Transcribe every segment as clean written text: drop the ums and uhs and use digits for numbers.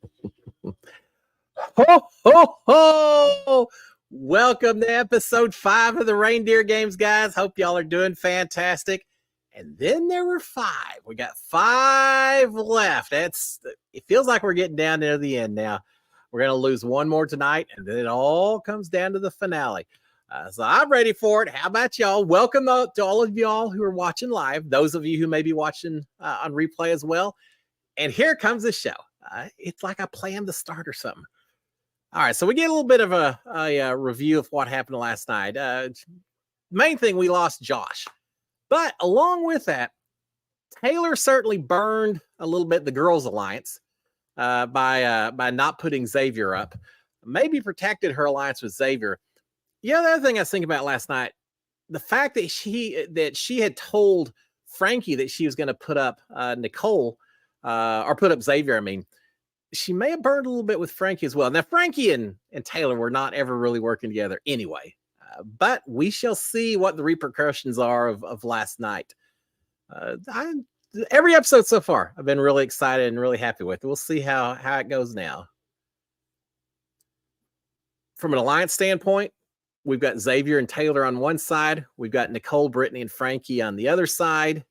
Ho, ho, ho! Welcome to episode 5 of the Reindeer Games, guys. Hope y'all are doing fantastic. And then there were 5. We got 5 left. It feels like we're getting down near the end now. We're going to lose one more tonight, and then it all comes down to the finale. So I'm ready for it. How about y'all? Welcome to all of y'all who are watching live, those of you who may be watching on replay as well. And here comes the show. It's like I planned the start or something. All right, so we get a little bit of a review of what happened last night. Main thing, we lost Josh. But along with that, Taylor certainly burned a little bit the Girls Alliance by not putting Xavier up. Maybe protected her alliance with Xavier. Yeah, the other thing I was thinking about last night, the fact that she had told Frankie that she was going to put up Nicole, or put up Xavier, I mean, she may have burned a little bit with Frankie as well. Now, Frankie and Taylor were not ever really working together anyway, but we shall see what the repercussions are of last night. Every episode so far, I've been really excited and really happy with. We'll see how it goes now. From an alliance standpoint, we've got Xavier and Taylor on one side. We've got Nicole, Brittany, and Frankie on the other side.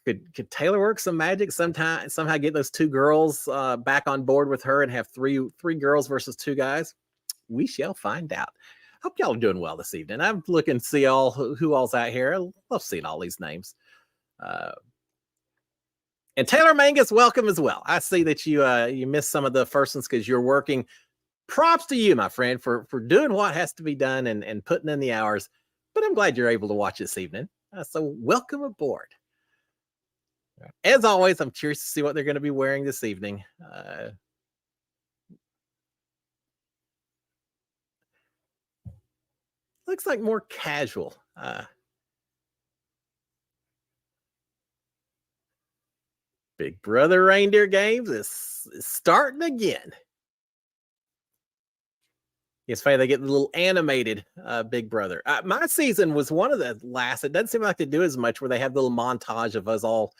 Could Taylor work some magic somehow get those 2 girls back on board with her and have three girls versus 2 guys? We shall find out. Hope y'all are doing well this evening. I'm looking to see who all's out here. I love seeing all these names. And Taylor Mangus, welcome as well. I see that you missed some of the first ones because you're working. Props to you, my friend, for doing what has to be done and putting in the hours. But I'm glad you're able to watch this evening. So welcome aboard. As always, I'm curious to see what they're going to be wearing this evening. Looks like more casual. Big Brother Reindeer Games is starting again. It's funny, they get the little animated Big Brother. My season was one of the last. It doesn't seem like they do as much where they have the little montage of us all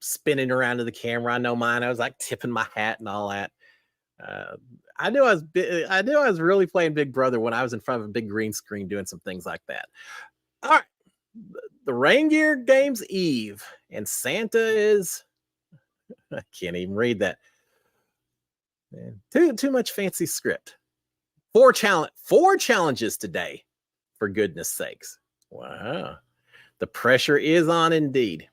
spinning around to the camera. I know mine. I was like tipping my hat and all that. I knew I was really playing Big Brother when I was in front of a big green screen doing some things like that. All right, the Reindeer Games Eve, and Santa is. I can't even read that. Man, too much fancy script. 4 challenges today, for goodness sakes. Wow, the pressure is on indeed.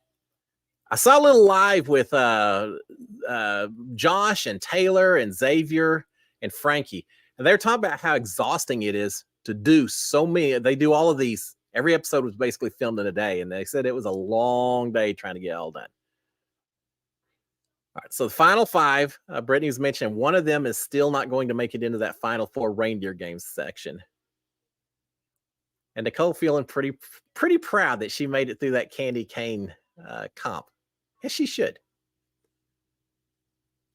I saw a little live with Josh and Taylor and Xavier and Frankie, and they're talking about how exhausting it is to do so many. They do all of these. Every episode was basically filmed in a day, and they said it was a long day trying to get it all done. All right, so the final 5, Brittany's mentioned one of them is still not going to make it into that final 4 Reindeer Games section. And Nicole feeling pretty proud that she made it through that candy cane comp. As she should.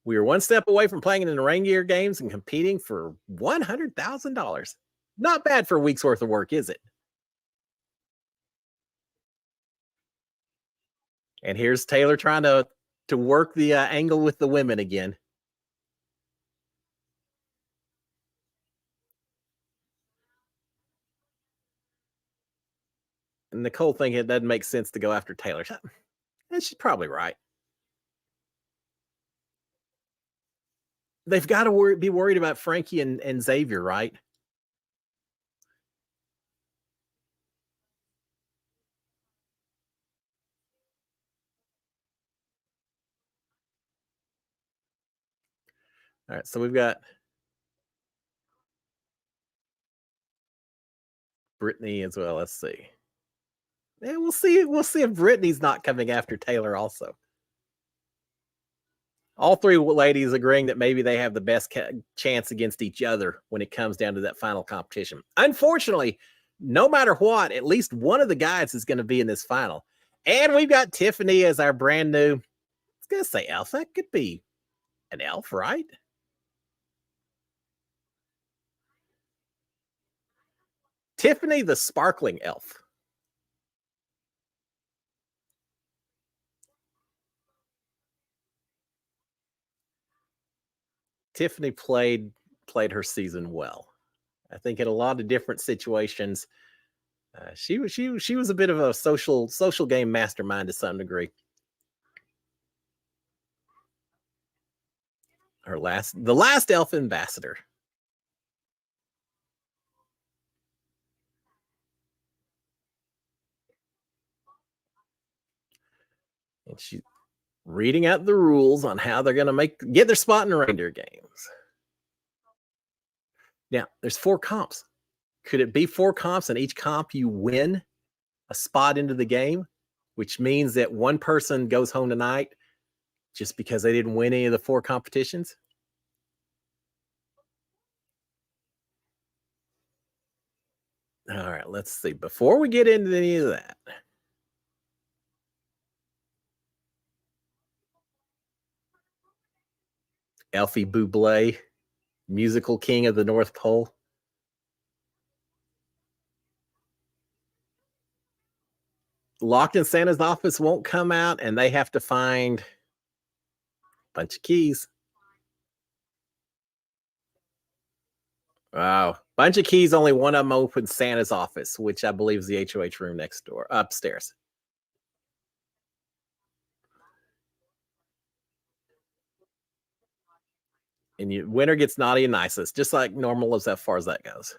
We are one step away from playing in the Reindeer Games and competing for $100,000. Not bad for a week's worth of work, is it? And here's Taylor trying to work the angle with the women again. And Nicole thinking it doesn't make sense to go after Taylor. And she's probably right. They've got to be worried about Frankie and Xavier, right? All right, so we've got Brittany as well. Let's see. Yeah, we'll see. We'll see if Brittany's not coming after Taylor also. All 3 ladies agreeing that maybe they have the best chance against each other when it comes down to that final competition. Unfortunately, no matter what, at least one of the guys is going to be in this final. And we've got Tiffany as our brand new, I was going to say elf. That could be an elf, right? Tiffany the Sparkling Elf. Tiffany played her season well. I think in a lot of different situations, she was a bit of a social game mastermind to some degree. The last elf ambassador. And she's reading out the rules on how they're going to get their spot in the reindeer games. Now, there's 4 comps. Could it be 4 comps, and each comp you win a spot into the game, which means that one person goes home tonight just because they didn't win any of the 4 competitions? All right, let's see. Before we get into any of that, Elfie Buble, musical king of the North Pole. Locked in Santa's office won't come out, and they have to find a bunch of keys. Wow. Bunch of keys, only one of them opens Santa's office, which I believe is the HOH room next door, upstairs. And winner gets naughty and nicest, just like normal as far as that goes.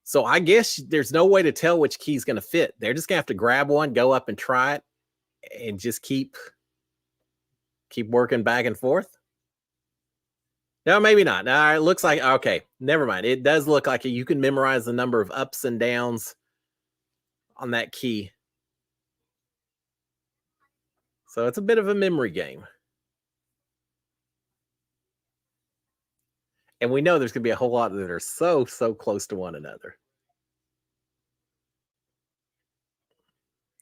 So I guess there's no way to tell which key is going to fit. They're just going to have to grab one, go up and try it, and just keep working back and forth. No, maybe not. It looks like, okay, never mind. It does look like you can memorize the number of ups and downs on that key. So it's a bit of a memory game. And we know there's going to be a whole lot that are so close to one another.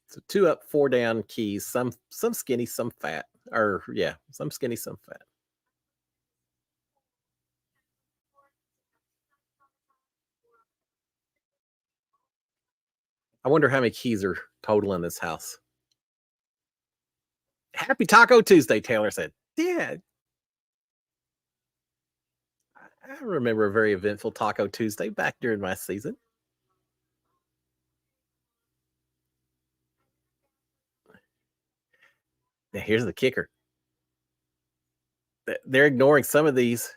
So 2 up, 4 down keys, some skinny, some fat. Or yeah, some skinny, some fat. I wonder how many keys are total in this house. Happy Taco Tuesday, Taylor said. Yeah. I remember a very eventful Taco Tuesday back during my season. Now, here's the kicker. They're ignoring some of these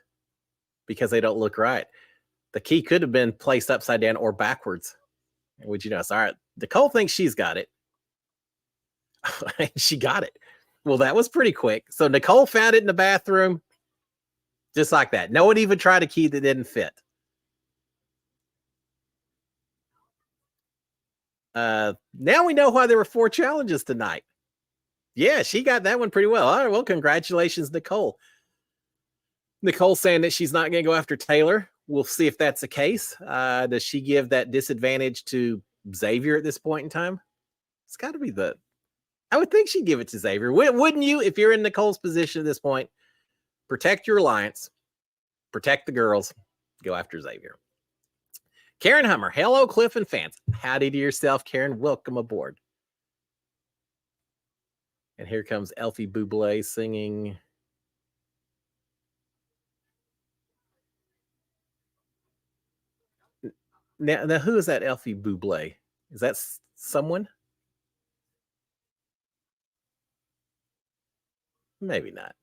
because they don't look right. The key could have been placed upside down or backwards. Would you know? All right. Nicole thinks she's got it. She got it. Well, that was pretty quick. So Nicole found it in the bathroom. Just like that. No one even tried a key that didn't fit. Now we know why there were 4 challenges tonight. Yeah, she got that one pretty well. All right, well, congratulations, Nicole. Nicole saying that she's not going to go after Taylor. We'll see if that's the case. Does she give that disadvantage to Xavier at this point in time? It's got to be I would think she'd give it to Xavier. Wouldn't you, if you're in Nicole's position at this point? Protect your alliance. Protect the girls. Go after Xavier. Karen Hummer. Hello, Cliff and fans. Howdy to yourself, Karen. Welcome aboard. And here comes Elfie Buble singing. Now, who is that Elfie Buble? Is that someone? Maybe not.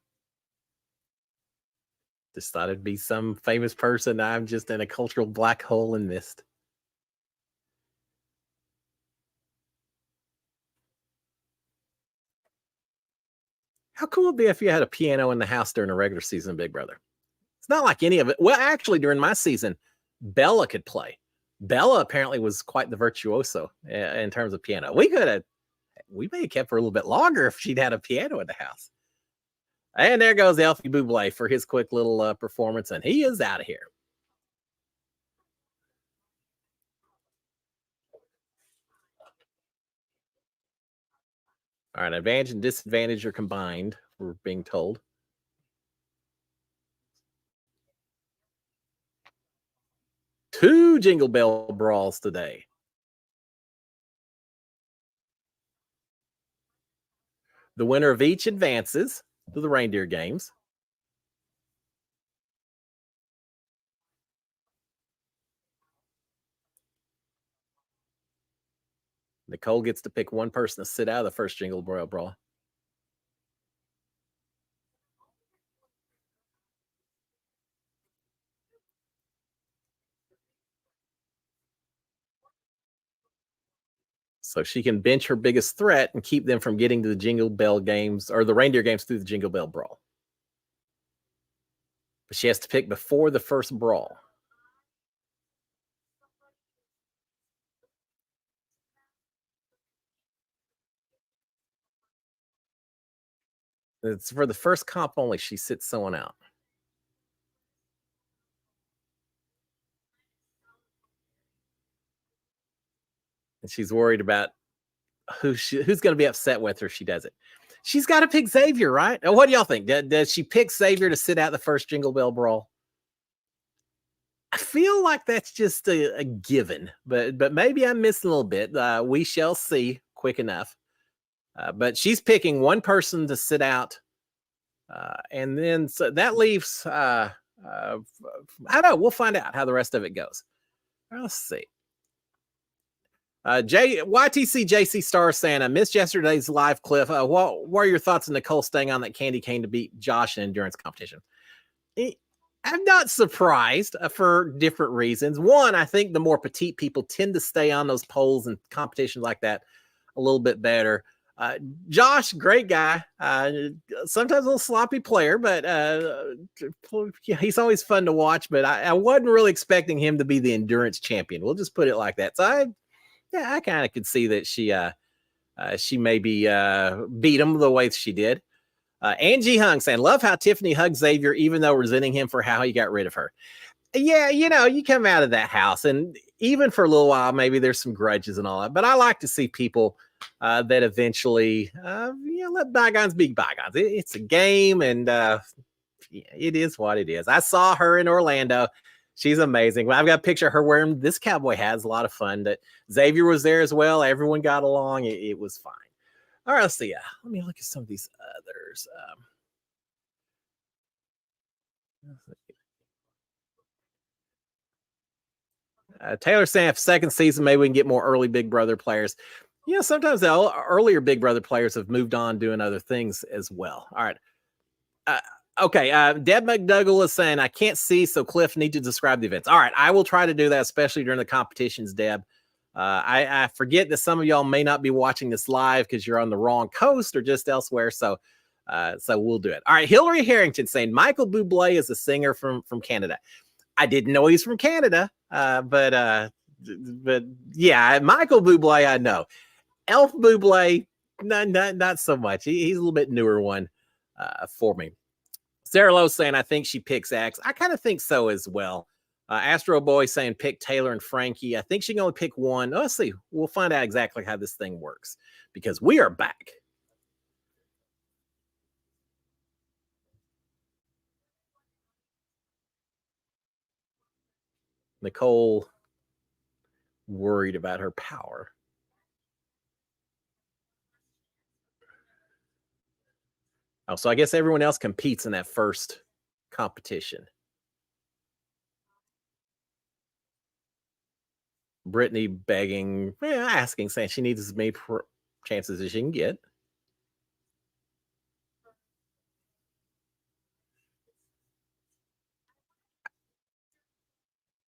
Just thought it'd be some famous person. I'm just in a cultural black hole and missed. How cool would it be if you had a piano in the house during a regular season of Big Brother? It's not like any of it. Well, actually, during my season, Bella could play. Bella apparently was quite the virtuoso in terms of piano. We may have kept her a little bit longer if she'd had a piano in the house. And there goes Elfie Buble for his quick little performance, and he is out of here. All right, advantage and disadvantage are combined, we're being told. Two Jingle Bell brawls today. The winner of each advances to the Reindeer games. Nicole gets to pick one person to sit out of the first Jingle Bell Brawl. So she can bench her biggest threat and keep them from getting to the Jingle Bell games or the reindeer games through the Jingle Bell Brawl. But she has to pick before the first brawl. It's for the first comp only. She sits someone out. And she's worried about who's going to be upset with her if she does it. She's got to pick Xavier, right? What do y'all think? Does she pick Xavier to sit out the first Jingle Bell Brawl? I feel like that's just a given, but maybe I'm missing a little bit. We shall see quick enough. But she's picking one person to sit out. And then so that leaves, I don't know. We'll find out how the rest of it goes. Let's see. YTC JC Star saying, I missed yesterday's live clip. What are your thoughts on Nicole staying on that candy cane to beat Josh in endurance competition? I'm not surprised for different reasons. One, I think the more petite people tend to stay on those poles and competitions like that a little bit better. Josh, great guy. Sometimes a little sloppy player, but he's always fun to watch. But I wasn't really expecting him to be the endurance champion. We'll just put it like that. So I kind of could see that she maybe beat him the way she did. Angie Hung saying, love how Tiffany hugged Xavier, even though resenting him for how he got rid of her. Yeah, you come out of that house, and even for a little while, maybe there's some grudges and all that. But I like to see people that eventually, let bygones be bygones. It's a game, and it is what it is. I saw her in Orlando. She's amazing. I've got a picture of her wearing this cowboy hat. It's a lot of fun. That Xavier was there as well. Everyone got along. It was fine. All right, let's see. Let me look at some of these others. Taylor saying, if second season, maybe we can get more early Big Brother players. Sometimes the earlier Big Brother players have moved on doing other things as well. All right. Okay. Deb McDougall is saying, I can't see, so Cliff need to describe the events. All right. I will try to do that, especially during the competitions, Deb. I forget that some of y'all may not be watching this live because you're on the wrong coast or just elsewhere. So we'll do it. All right. Hillary Harrington saying Michael Bublé is a singer from Canada. I didn't know he's from Canada, but yeah, Michael Bublé I know. Elf Bublé, not so much. He's a little bit newer one for me. Sarah Lowe saying I think she picks Axe. I kind of think so as well. Astro Boy saying pick Taylor and Frankie. I think she can only pick one. Let's see. We'll find out exactly how this thing works because we are back. Nicole worried about her power. Oh, so I guess everyone else competes in that first competition. Brittany begging, asking, saying she needs as many chances as she can get.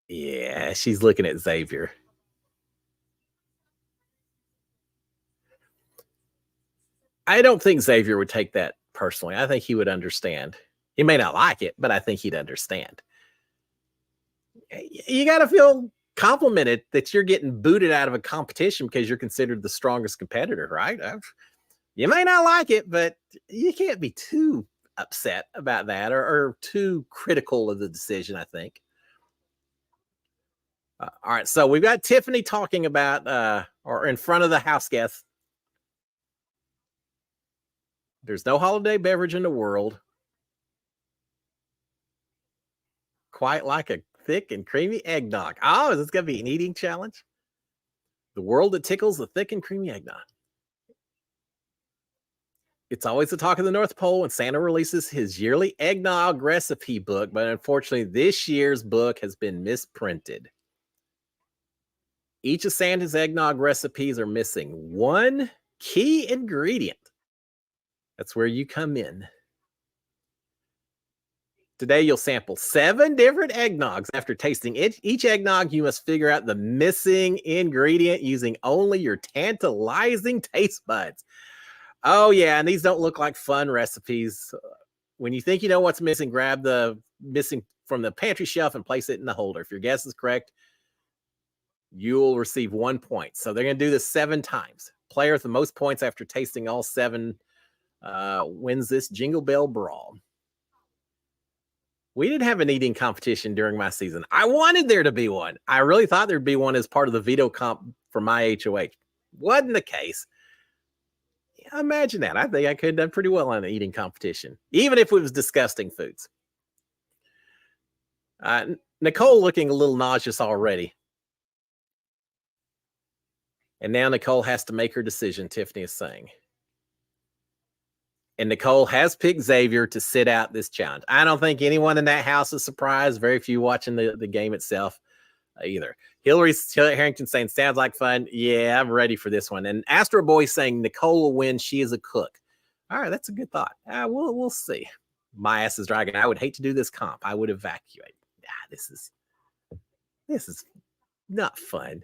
Yeah, she's looking at Xavier. I don't think Xavier would take that personally. I think he would understand. He may not like it, but I think he'd understand. You got to feel complimented that you're getting booted out of a competition because you're considered the strongest competitor, right? You may not like it, but you can't be too upset about that or too critical of the decision, I think. All right, so we've got Tiffany talking about or in front of the house guests. There's no holiday beverage in the world quite like a thick and creamy eggnog. Oh, is this going to be an eating challenge? The world that tickles the thick and creamy eggnog. It's always the talk of the North Pole when Santa releases his yearly eggnog recipe book, but unfortunately, this year's book has been misprinted. Each of Santa's eggnog recipes are missing one key ingredient. That's where you come in. Today, you'll sample 7 different eggnogs. After tasting each eggnog, you must figure out the missing ingredient using only your tantalizing taste buds. Oh, yeah, and these don't look like fun recipes. When you think you know what's missing, grab the missing from the pantry shelf and place it in the holder. If your guess is correct, you'll receive 1 point. So they're going to do this 7 times. Player with the most points after tasting all 7 wins this Jingle Bell Brawl. We didn't have an eating competition during my season. I wanted there to be one. I really thought there'd be one as part of the veto comp for my HOH. Wasn't the case. Yeah, imagine that. I think I could have done pretty well on an eating competition, even if it was disgusting foods. Nicole looking a little nauseous already. And now Nicole has to make her decision, Tiffany is saying. And Nicole has picked Xavier to sit out this challenge. I don't think anyone in that house is surprised. Very few watching the game itself either. Hillary Harrington saying, sounds like fun. Yeah, I'm ready for this one. And Astro Boy saying Nicole will win. She is a cook. All right, that's a good thought. We'll see. My ass is dragging. I would hate to do this comp. I would evacuate. This is not fun.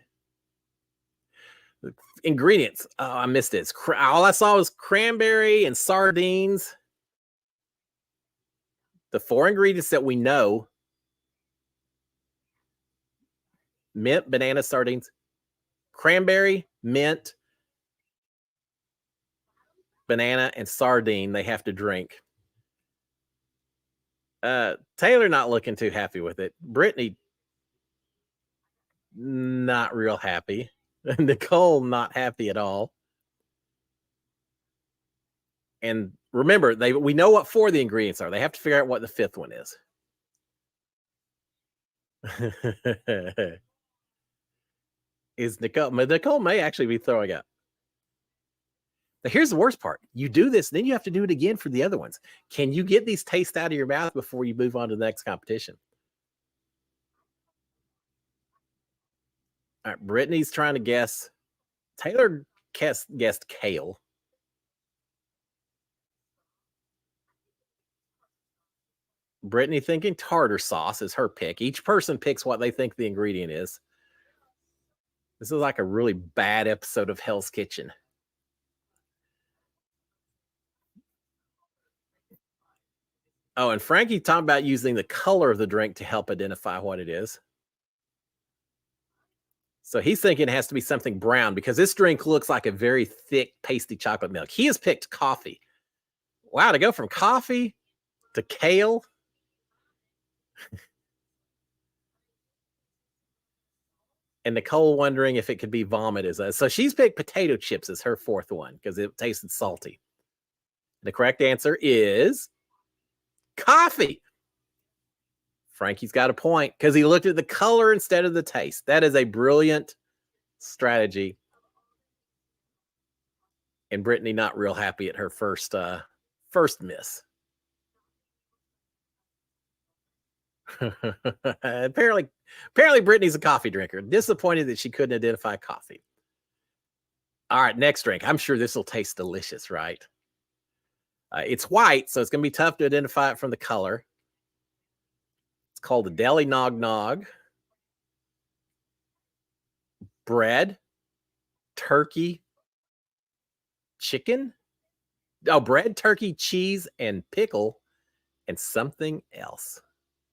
Ingredients. Oh, I missed it. All I saw was cranberry and sardines. The 4 ingredients that we know: mint, banana, sardines, cranberry, mint, banana, and sardine. They have to drink. Taylor not looking too happy with it. Brittany not real happy. Nicole not happy at all. And remember, we know what 4 of the ingredients are. They have to figure out what the 5th one is. Is Nicole may actually be throwing up. But here's the worst part. You do this, then you have to do it again for the other ones. Can you get these tastes out of your mouth before you move on to the next competition? All right, Brittany's trying to guess. Taylor guessed kale. Brittany thinking tartar sauce is her pick. Each person picks what they think the ingredient is. This is like a really bad episode of Hell's Kitchen. Oh, and Frankie talking about using the color of the drink to help identify what it is. So he's thinking it has to be something brown because this drink looks like a very thick, pasty chocolate milk. He has picked coffee. Wow, to go from coffee to kale. And Nicole wondering if it could be vomit. So she's picked potato chips as her 4th one because it tasted salty. The correct answer is coffee. Frankie's got a point because he looked at the color instead of the taste. That is a brilliant strategy. And Brittany not real happy at her first miss. apparently Brittany's a coffee drinker. Disappointed that she couldn't identify coffee. All right, next drink. I'm sure this will taste delicious, right? It's white, so it's going to be tough to identify it from the color. It's called the Deli Nog Nog. Bread, turkey, chicken. Oh, bread, turkey, cheese, and pickle, and something else.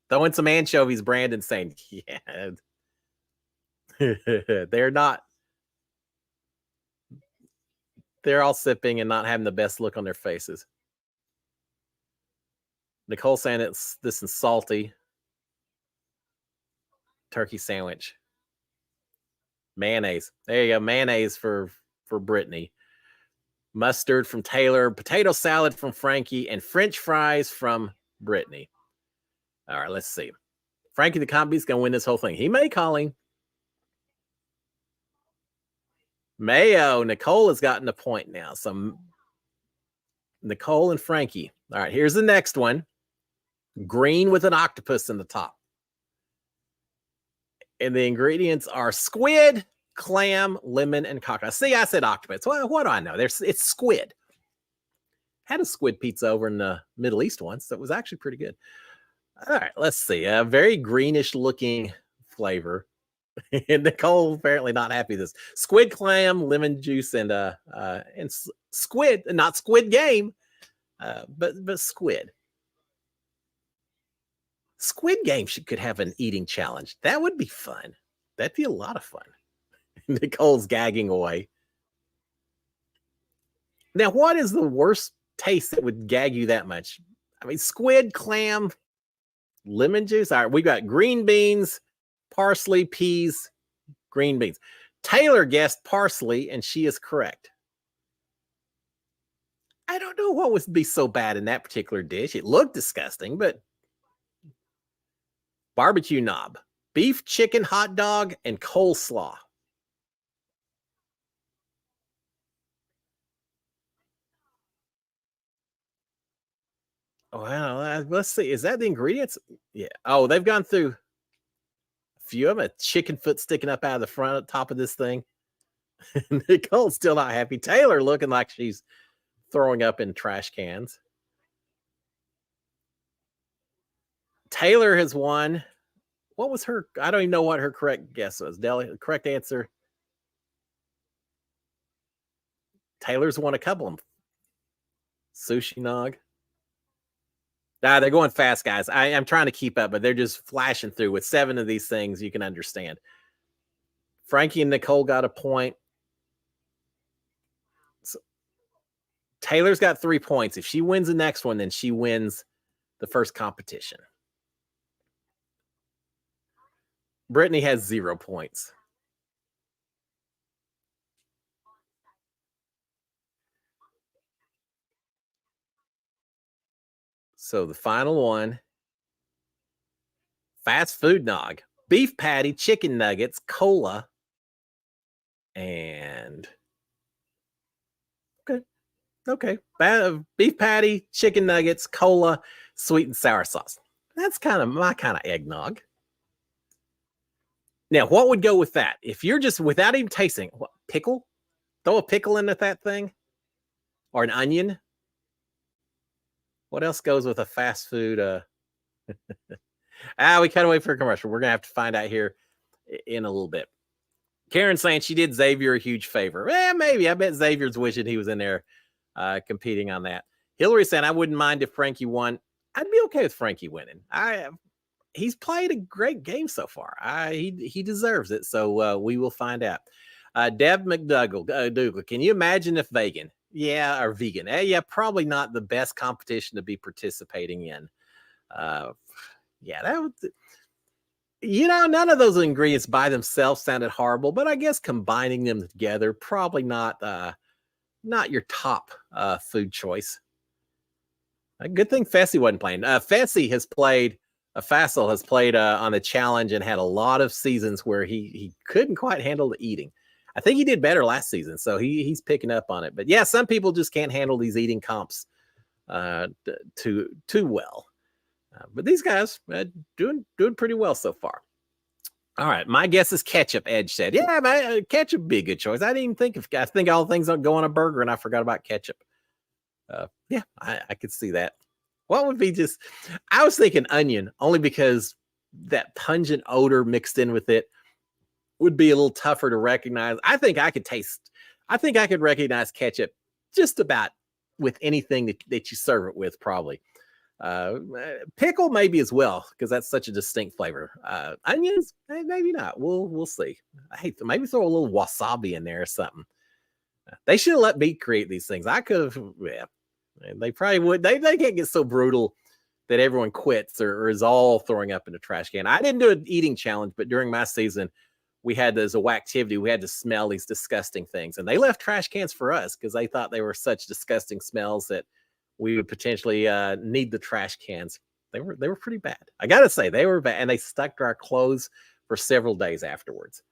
Throwing some anchovies, Brandon saying, yeah. They're all sipping and not having the best look on their faces. Nicole saying this is salty. Turkey sandwich. Mayonnaise. There you go. Mayonnaise for Brittany. Mustard from Taylor. Potato salad from Frankie. And French fries from Brittany. All right, let's see. Frankie the Combeat's going to win this whole thing. He may, Colleen. Mayo. Nicole has gotten a point now. So Nicole and Frankie. All right, here's the next one. Green with an octopus in the top. And the ingredients are squid, clam, lemon, and crocodile. See, I said octopus. Well, what do I know? It's squid. Had a squid pizza over in the Middle East once. That was actually pretty good. All right, let's see. A very greenish looking flavor. And Nicole apparently not happy with this. Squid, clam, lemon juice, and squid, not Squid Game, but squid. Squid Game could have an eating challenge. That would be fun. That'd be a lot of fun. Nicole's gagging away. Now, what is the worst taste that would gag you that much? I mean, squid, clam, lemon juice. All right, we got green beans, parsley, peas, green beans. Taylor guessed parsley, and she is correct. I don't know what would be so bad in that particular dish. It looked disgusting, but barbecue knob, beef, chicken, hot dog, and coleslaw. Well, let's see. Is that the ingredients? Yeah. Oh, they've gone through a few of them. A chicken foot sticking up out of the front top of this thing. Nicole's still not happy. Taylor looking like she's throwing up in trash cans. Taylor has won. What was her? I don't even know what her correct guess was. Deli, correct answer. Taylor's won a couple of them. Sushi nog. They're going fast, guys. I'm trying to keep up, but they're just flashing through with 7 of these things. You can understand. Frankie and Nicole got a point. So, Taylor's got 3 points. If she wins the next one, then she wins the first competition. Brittany has 0 points. So the final one, fast food nog, beef patty, chicken nuggets, cola, and okay, beef patty, chicken nuggets, cola, sweet and sour sauce. That's kind of my kind of eggnog. Now, what would go with that? If you're just without even tasting, what, pickle? Throw a pickle into that thing, or an onion. What else goes with a fast food? We cut away for a commercial. We're gonna have to find out here in a little bit. Karen saying she did Xavier a huge favor. Maybe. I bet Xavier's wishing he was in there competing on that. Hillary saying I wouldn't mind if Frankie won. I'd be okay with Frankie winning. He's played a great game so far. He deserves it. So we will find out. Deb McDougall, can you imagine if vegan? Yeah, or vegan. Yeah, probably not the best competition to be participating in. Yeah, that would. None of those ingredients by themselves sounded horrible, but I guess combining them together probably not your top food choice. A good thing Fessy wasn't playing. Fessy has played. Fassel has played on the challenge and had a lot of seasons where he couldn't quite handle the eating. I think he did better last season, so he's picking up on it. But yeah, some people just can't handle these eating comps too well. But these guys doing pretty well so far. All right, my guess is ketchup. Edge said, "Yeah, man, ketchup would be a good choice." I didn't even think of. I think all things don't go on a burger, and I forgot about ketchup. Yeah, I could see that. What would be just? I was thinking onion, only because that pungent odor mixed in with it would be a little tougher to recognize. I think I could recognize ketchup just about with anything that you serve it with, probably. Pickle maybe as well, because that's such a distinct flavor. Onions, maybe not. We'll see. I hate to maybe throw a little wasabi in there or something. They should have let me create these things. I could have. Yeah, they probably would. They can't get so brutal that everyone quits or is all throwing up in the trash can. I didn't do an eating challenge, but during my season, we had as a activity, we had to smell these disgusting things, and they left trash cans for us because they thought they were such disgusting smells that we would potentially need the trash cans. They were pretty bad. I gotta say, they were bad, and they stuck to our clothes for several days afterwards.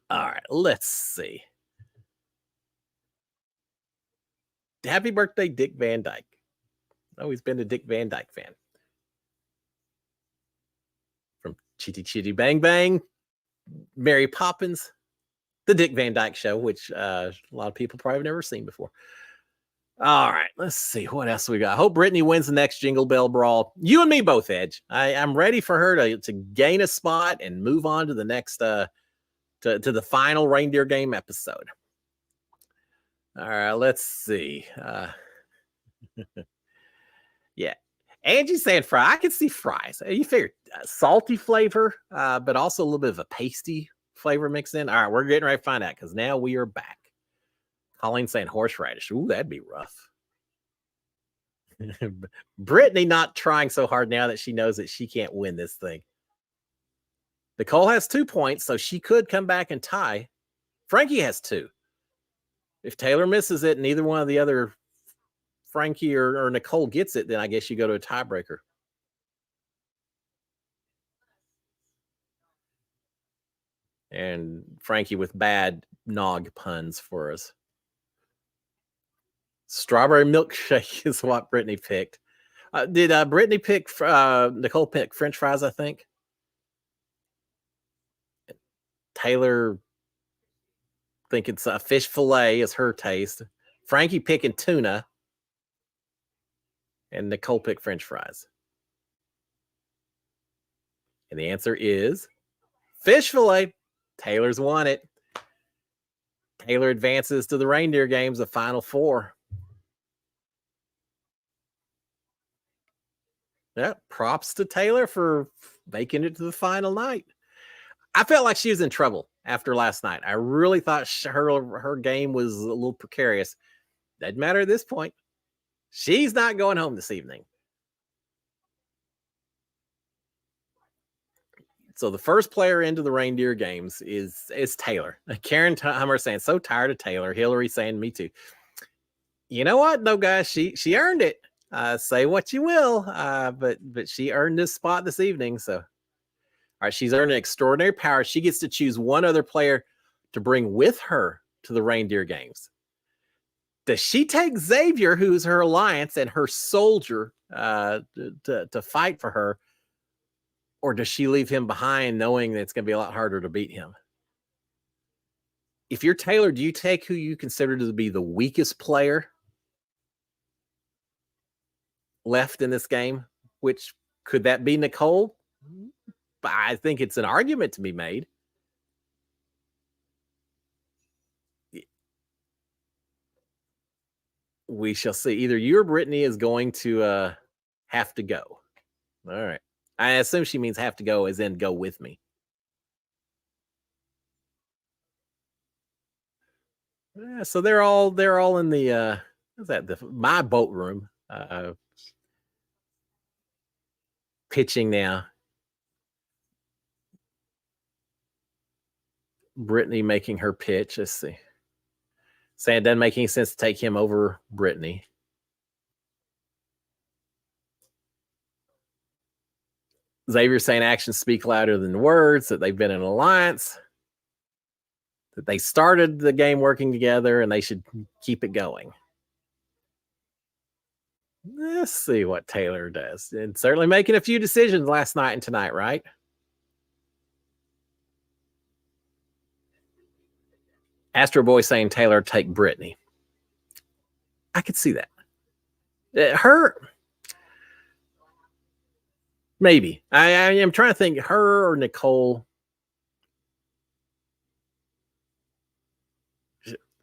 All right, let's see. Happy birthday, Dick Van Dyke. Oh, he's been a Dick Van Dyke fan. From Chitty Chitty Bang Bang, Mary Poppins, The Dick Van Dyke Show, which a lot of people probably have never seen before. All right, let's see what else we got. I hope Brittany wins the next Jingle Bell Brawl. You and me both, Edge. I'm ready for her to gain a spot and move on to the next to the final reindeer game episode. All right, let's see. Yeah, Angie's saying fry. I can see fries. You figure salty flavor, but also a little bit of a pasty flavor mixed in. All right, we're getting ready to find out because now we are back. Colleen saying horseradish. Ooh, that'd be rough. Brittany not trying so hard now that she knows that she can't win this thing. Nicole has 2 points, so she could come back and tie. Frankie has 2. If Taylor misses it and neither one of the other Frankie or Nicole gets it, then I guess you go to a tiebreaker. And Frankie with bad nog puns for us. Strawberry milkshake is what Brittany picked. Did Brittany pick Nicole pick French fries, I think? Taylor think it's a fish fillet is her taste. Frankie picking tuna. And Nicole picked French fries. And the answer is fish fillet. Taylor's won it. Taylor advances to the reindeer games, the final 4. Yeah, props to Taylor for making it to the final night. I felt like she was in trouble after last night. I really thought her game was a little precarious. Doesn't matter at this point. She's not going home this evening. So the first player into the reindeer games is Taylor. Karen Hummer saying, so tired of Taylor. Hillary saying, me too. You know what, though, guys? She earned it. Say what you will, but she earned this spot this evening. So, all right, she's earned an extraordinary power. She gets to choose one other player to bring with her to the reindeer games. Does she take Xavier, who's her alliance and her soldier, to fight for her, or does she leave him behind, knowing that it's going to be a lot harder to beat him? If you're Taylor, do you take who you consider to be the weakest player left in this game? Which could that be Nicole? I think it's an argument to be made. We shall see. Either you or Brittany is going to have to go. All right. I assume she means have to go as in go with me. Yeah, so they're all in the what's that? My boat room. Pitching now. Brittany making her pitch. Let's see. Saying it doesn't make any sense to take him over Brittany. Xavier saying actions speak louder than words, that they've been in an alliance, that they started the game working together and they should keep it going. Let's see what Taylor does. And certainly making a few decisions last night and tonight, right? Astro Boy saying Taylor take Brittany. I could see that. Her, maybe. I am trying to think her or Nicole.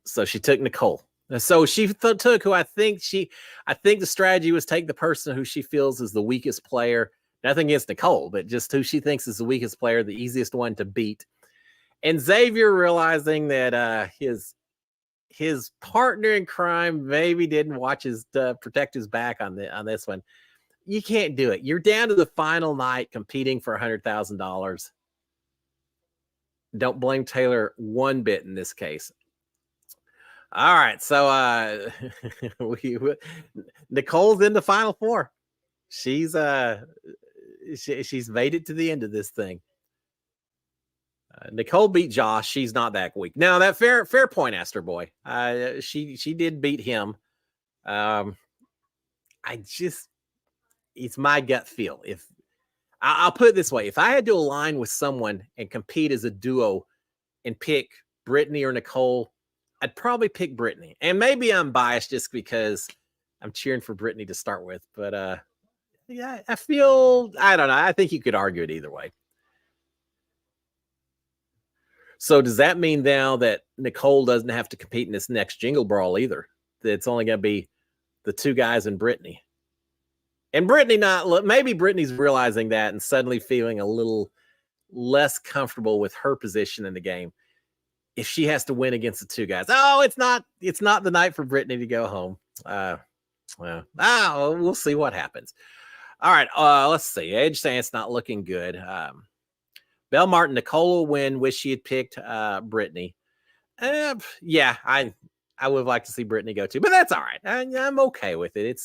So she took Nicole. So she took who I think the strategy was take the person who she feels is the weakest player. Nothing against Nicole, but just who she thinks is the weakest player, the easiest one to beat. And Xavier realizing that his partner in crime maybe didn't watch his protect his back on this one. You can't do it. You're down to the final night competing for $100,000. Don't blame Taylor one bit in this case. All right, so Nicole's in the final 4. She's she's made it to the end of this thing. Nicole beat Josh. She's not that weak. Now that fair point, Astro Boy. She did beat him. It's my gut feel. If I'll put it this way, if I had to align with someone and compete as a duo and pick Brittany or Nicole, I'd probably pick Brittany. And maybe I'm biased just because I'm cheering for Brittany to start with. But yeah, I don't know. I think you could argue it either way. So does that mean now that Nicole doesn't have to compete in this next Jingle Brawl either? That it's only going to be the two guys and Brittany? And Brittany maybe Brittany's realizing that and suddenly feeling a little less comfortable with her position in the game if she has to win against the two guys. Oh, it's not the night for Brittany to go home. We'll see what happens. All right, let's see. Edge saying it's not looking good. Bell Martin, Nicole will win. Wish she had picked Brittany. Yeah, I would have liked to see Brittany go too, but that's all right. I'm okay with it.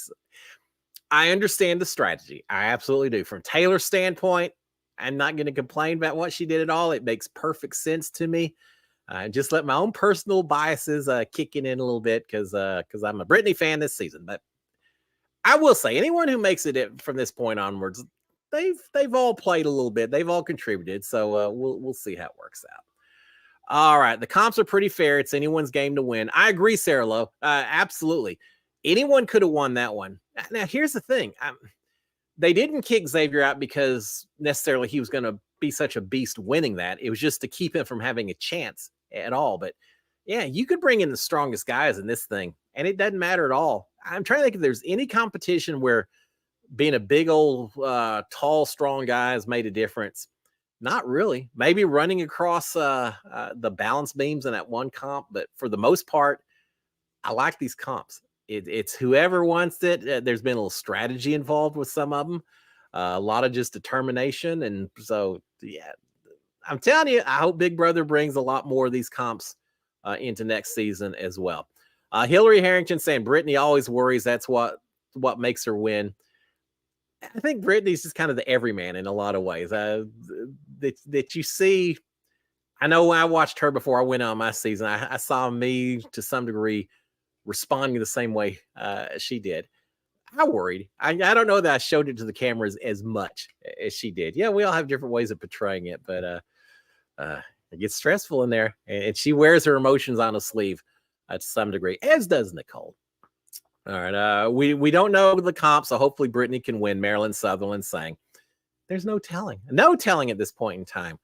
I understand the strategy. I absolutely do. From Taylor's standpoint, I'm not going to complain about what she did at all. It makes perfect sense to me. Just let my own personal biases kicking in a little bit because I'm a Brittany fan this season. But I will say, anyone who makes it from this point onwards, they've all played a little bit. They've all contributed. So we'll see how it works out. All right, the comps are pretty fair. It's anyone's game to win. I agree, Sarah Lowe. Absolutely. Anyone could have won that one. Now, here's the thing. They didn't kick Xavier out because necessarily he was going to be such a beast winning that. It was just to keep him from having a chance at all. But yeah, you could bring in the strongest guys in this thing, and it doesn't matter at all. I'm trying to think if there's any competition where being a big old, tall, strong guy has made a difference. Not really. Maybe running across the balance beams in that one comp, but for the most part, I like these comps. It's whoever wants it. There's been a little strategy involved with some of them, a lot of just determination. And so, yeah, I'm telling you, I hope Big Brother brings a lot more of these comps into next season as well. Hillary Harrington saying Brittany always worries. That's what makes her win. I think Brittany's just kind of the everyman in a lot of ways. That you see, I know when I watched her before I went on my season, I saw me to some degree responding the same way she did. I worried. I don't know that I showed it to the cameras as much as she did. Yeah, we all have different ways of portraying it, but it gets stressful in there, and she wears her emotions on a sleeve to some degree, as does Nicole. All right, we don't know the comp, so hopefully Brittany can win. Marilyn Sutherland saying, "There's no telling at this point in time."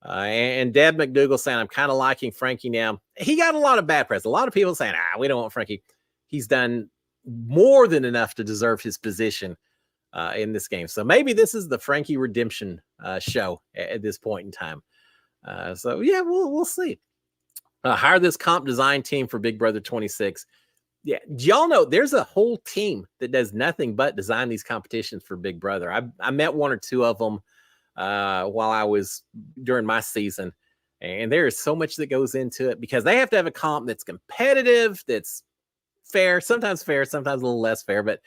And Deb McDougal saying, I'm kind of liking Frankie now. He got a lot of bad press. A lot of people saying, we don't want Frankie. He's done more than enough to deserve his position in this game. So maybe this is the Frankie redemption show at this point in time. So yeah, we'll see. Hire this comp design team for Big Brother 26. Yeah, do y'all know there's a whole team that does nothing but design these competitions for Big Brother? I met one or two of them while I was during my season, and there is so much that goes into it because they have to have a comp that's competitive, that's fair, sometimes a little less fair, but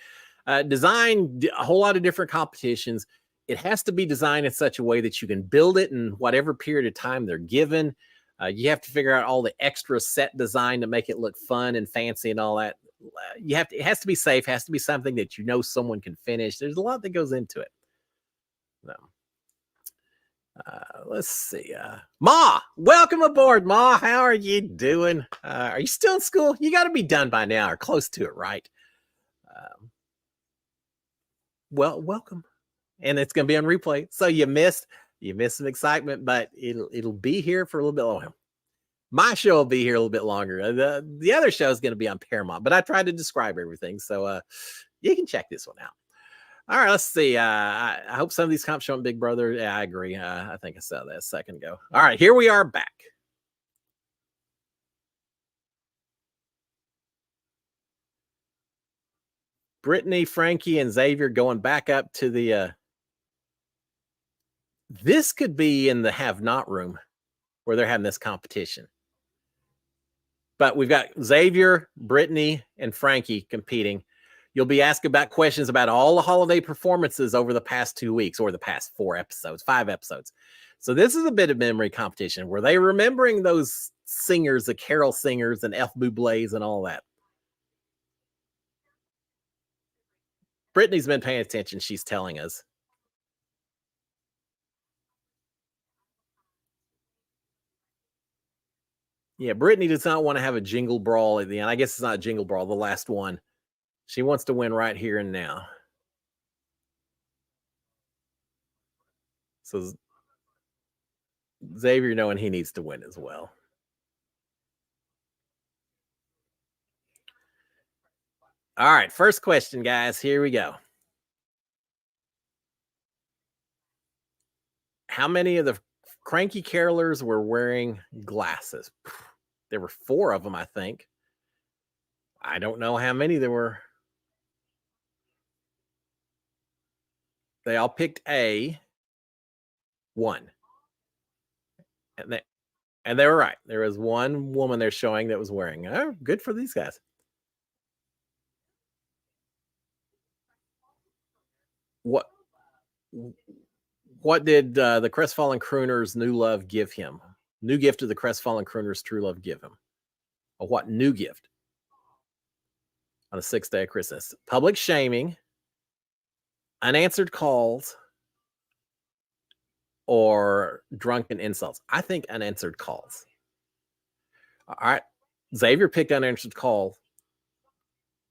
design a whole lot of different competitions. It has to be designed in such a way that you can build it in whatever period of time they're given. You have to figure out all the extra set design to make it look fun and fancy and all that. It has to be safe, has to be something that someone can finish. There's a lot that goes into it. Let's see. Ma, welcome aboard, Ma. How are you doing? Are you still in school? You got to be done by now or close to it, right? Well, welcome. And it's going to be on replay. So you missed some excitement, but it'll be here for a little bit longer. My show will be here a little bit longer. The other show is going to be on Paramount, but I tried to describe everything. So you can check this one out. All right, let's see. I hope some of these comps show on Big Brother. Yeah, I agree. I think I saw that a second ago. All right, here we are back. Brittany, Frankie, and Xavier going back up to the... this could be in the have-not room where they're having this competition. But we've got Xavier, Brittany, and Frankie competing. You'll be asked about questions about all the holiday performances over the past 2 weeks or the past 5 episodes. So this is a bit of memory competition. Were they remembering those singers, the carol singers and F. Bublés and all that? Brittany's been paying attention. She's telling us. Yeah, Brittany does not want to have a Jingle Brawl at the end. I guess it's not a Jingle Brawl, the last one. She wants to win right here and now. So Xavier knowing he needs to win as well. All right, first question, guys. Here we go. How many of the cranky carolers were wearing glasses? There were 4 of them, I think. I don't know how many there were. They all picked A. 1. And they were right. There was one woman they're showing that was wearing. Oh, good for these guys. What did the crestfallen crooner's new love give him? New gift of the crestfallen crooner's true love give him? Or what new gift on the 6th day of Christmas? Public shaming, unanswered calls, or drunken insults? I think unanswered calls. All right. Xavier picked unanswered call.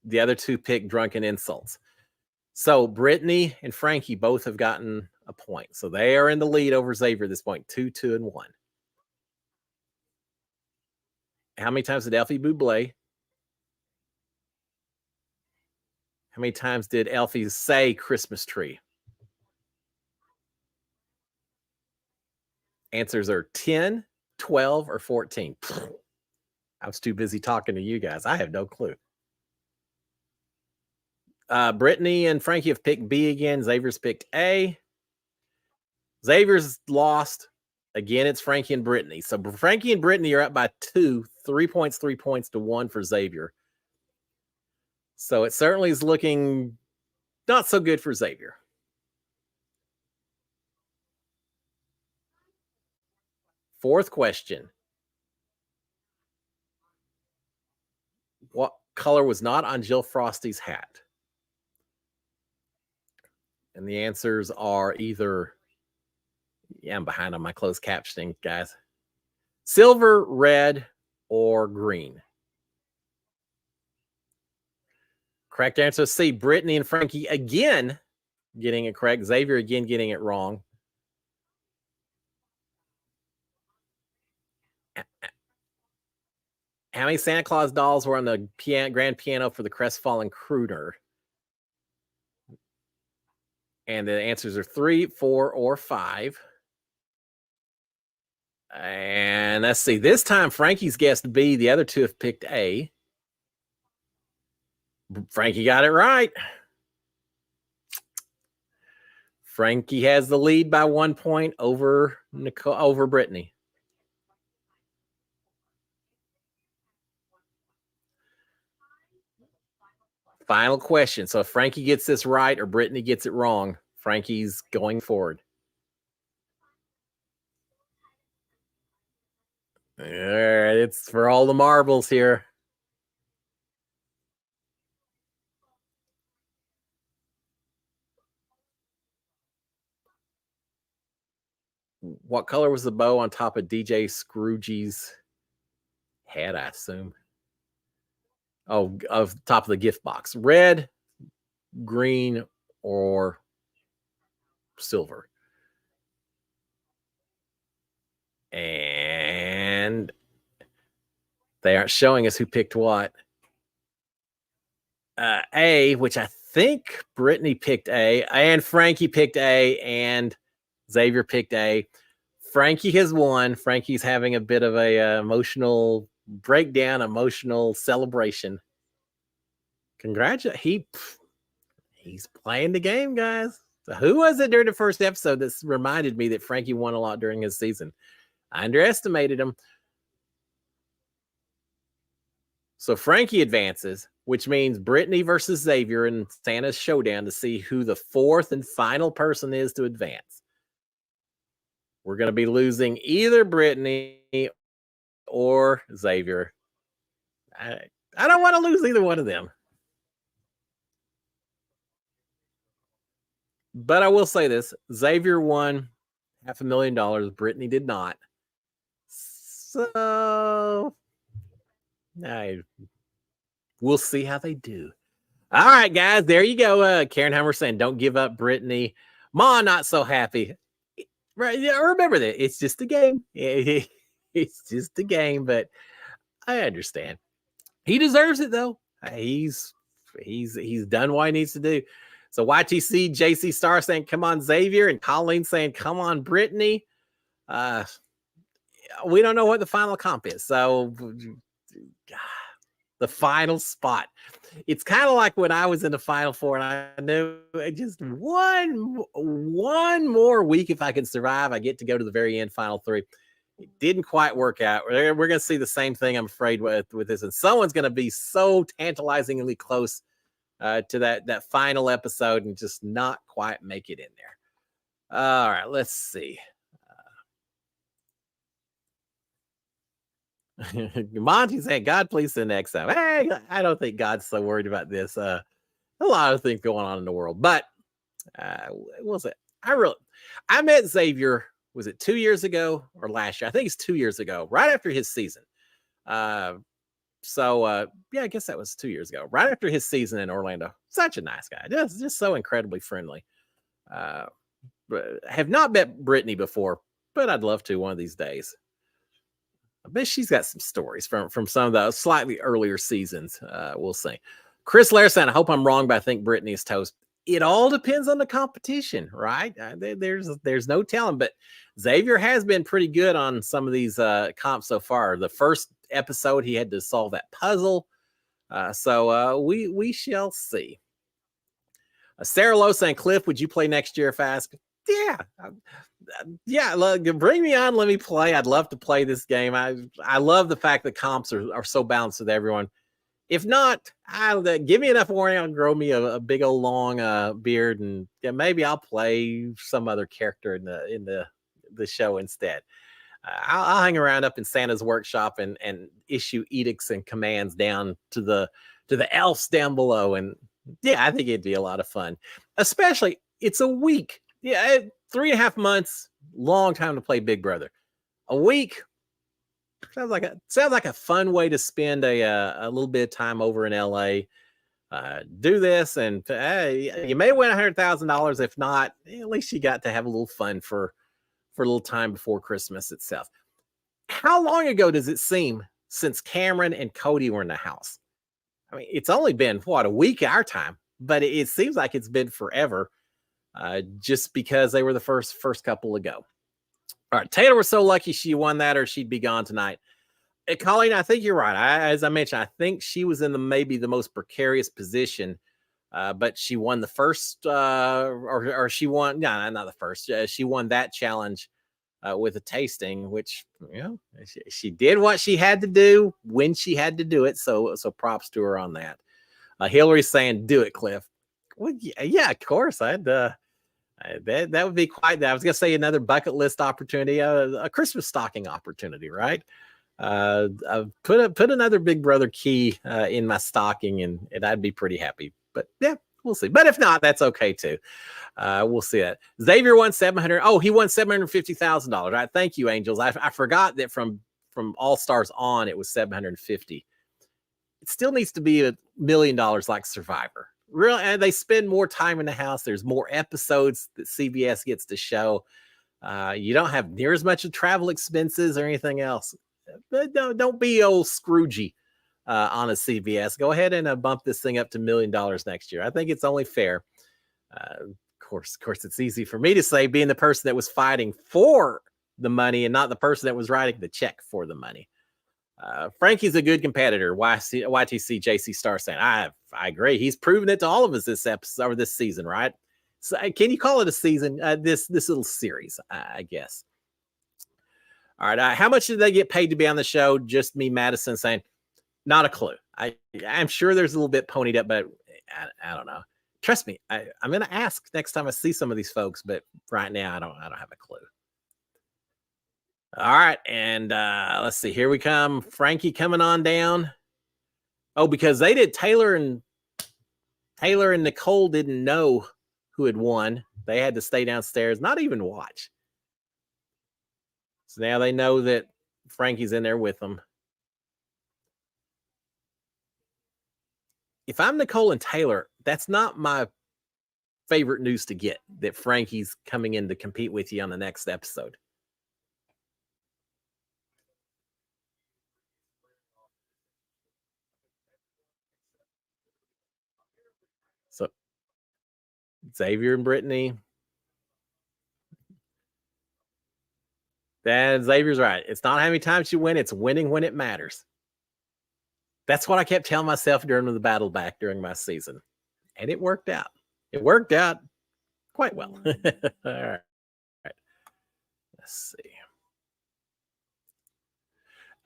The other 2 picked drunken insults. So Brittany and Frankie both have gotten a point. So they are in the lead over Xavier at this point, 2, 2, and 1. How many times did Elfie Buble? How many times did Elfie say Christmas tree? Answers are 10, 12, or 14. I was too busy talking to you guys. I have no clue. Brittany and Frankie have picked B again. Xavier's picked A. Xavier's lost. Again, it's Frankie and Brittany. So Frankie and Brittany are up by 2, 3 points to 1 for Xavier. So it certainly is looking not so good for Xavier. Fourth question. What color was not on Jill Frosty's hat? And the answers are either, I'm behind on my closed captioning, guys. Silver, red, or green. Correct answer C. Brittany and Frankie again getting it correct. Xavier again getting it wrong. How many Santa Claus dolls were on the grand piano for the crestfallen crooner? And the answers are 3, 4, or 5. And let's see. This time, Frankie's guessed B. The other 2 have picked A. Frankie got it right. Frankie has the lead by 1 point over Brittany. Final question. So if Frankie gets this right or Brittany gets it wrong, Frankie's going forward. All right, it's for all the marbles here. What color was the bow on top of DJ Scrooge's head, I assume? Oh, of top of the gift box. Red, green, or silver. And they aren't showing us who picked what. A, which I think Brittany picked A, and Frankie picked A, and Xavier picked A. Frankie has won. Frankie's having a bit of a emotional breakdown, emotional celebration. Congratulations. He's playing the game, guys. So who was it during the first episode that reminded me that Frankie won a lot during his season? I underestimated him. So Frankie advances, which means Brittany versus Xavier in Santa's Showdown to see who the 4th and final person is to advance. We're going to be losing either Brittany or Xavier. I don't want to lose either one of them. But I will say this. Xavier won $500,000. Brittany did not. So we'll see how they do. All right, guys, there you go. Karen Hummer saying, don't give up Brittany. Ma, not so happy. Right. Yeah, remember that. It's just a game. It's just a game, but I understand. He deserves it, though. He's done what he needs to do. So YTC, JC Star saying, come on, Xavier, and Colleen saying, come on, Brittany. We don't know what the final comp is. So the final spot. It's kind of like when I was in the Final Four and I knew just one more week, if I can survive, I get to go to the very end, Final Three. It didn't quite work out. We're going to see the same thing, I'm afraid, with this. And someone's going to be so tantalizingly close to that final episode and just not quite make it in there. All right, let's see. Monty saying, God, please send XO. Hey, I don't think God's so worried about this. A lot of things going on in the world, but what was it? I met Xavier, was it 2 years ago or last year? I think it's 2 years ago, right after his season. Yeah, I guess that was 2 years ago, right after his season in Orlando. Such a nice guy, just so incredibly friendly. Have not met Brittany before, but I'd love to one of these days. I bet she's got some stories from some of the slightly earlier seasons. We'll see. Chris Larson, I hope I'm wrong, but I think Brittany is toast. It all depends on the competition, right? There's no telling, but Xavier has been pretty good on some of these comps so far. The first episode, he had to solve that puzzle. So we shall see. Sarah Lowe saying, Cliff, would you play next year if asked? Yeah, look, bring me on. Let me play. I'd love to play this game. I love the fact that comps are so balanced with everyone. If not, give me enough warning. I'll grow me a big old long beard, and maybe I'll play some other character in the show instead. I'll hang around up in Santa's workshop and issue edicts and commands down to the elves down below. And yeah, I think it'd be a lot of fun. Especially, it's a week. Yeah, 3.5 months, long time to play Big Brother. A week sounds like a fun way to spend a little bit of time over in LA. Do this, and you may win $100,000. If not, at least you got to have a little fun for a little time before Christmas itself. How long ago does it seem since Cameron and Cody were in the house? I mean, it's only been a week our time, but it seems like it's been forever. Just because they were the first couple to go. All right, Taylor was so lucky she won that, or she'd be gone tonight. Colleen, I think you're right. As I mentioned, I think she was in maybe the most precarious position, but she won the first, or she won. No, not the first. She won that challenge with a tasting, which she did what she had to do when she had to do it. So props to her on that. Hillary's saying, "Do it, Cliff." Well, yeah, of course. That would be quite. I was gonna say another bucket list opportunity, a Christmas stocking opportunity, right? Put another Big Brother key in my stocking, and I'd be pretty happy. But yeah, we'll see. But if not, that's okay too. We'll see that. Xavier won $700. Oh, he won $750,000. Right? Thank you, Angels. I forgot that from All Stars on, it was $750. It still needs to be $1 million like Survivor. Really, and they spend more time in the house. There's more episodes that CBS gets to show. You don't have near as much of travel expenses or anything else. But don't be old Scroogey on a CBS. Go ahead and bump this thing up to $1 million next year. I think it's only fair. Of course, it's easy for me to say, being the person that was fighting for the money and not the person that was writing the check for the money. Frankie's a good competitor. YTC JC Star saying, I agree. He's proven it to all of us this episode or this season, right? So can you call it a season? This little series, I guess. All right. How much did they get paid to be on the show? Just me, Madison, saying, not a clue. I'm sure there's a little bit ponied up, but I don't know. Trust me, I'm going to ask next time I see some of these folks, but right now I don't have a clue. All right, and let's see. Here we come. Frankie coming on down. Oh, because they did. Taylor and Nicole didn't know who had won. They had to stay downstairs, not even watch. So now they know that Frankie's in there with them. If I'm Nicole and Taylor, that's not my favorite news to get, that Frankie's coming in to compete with you on the next episode. So Xavier and Brittany. Then Xavier's right. It's not how many times you win, it's winning when it matters. That's what I kept telling myself during the battle back during my season. And it worked out. It worked out quite well. All right. Let's see.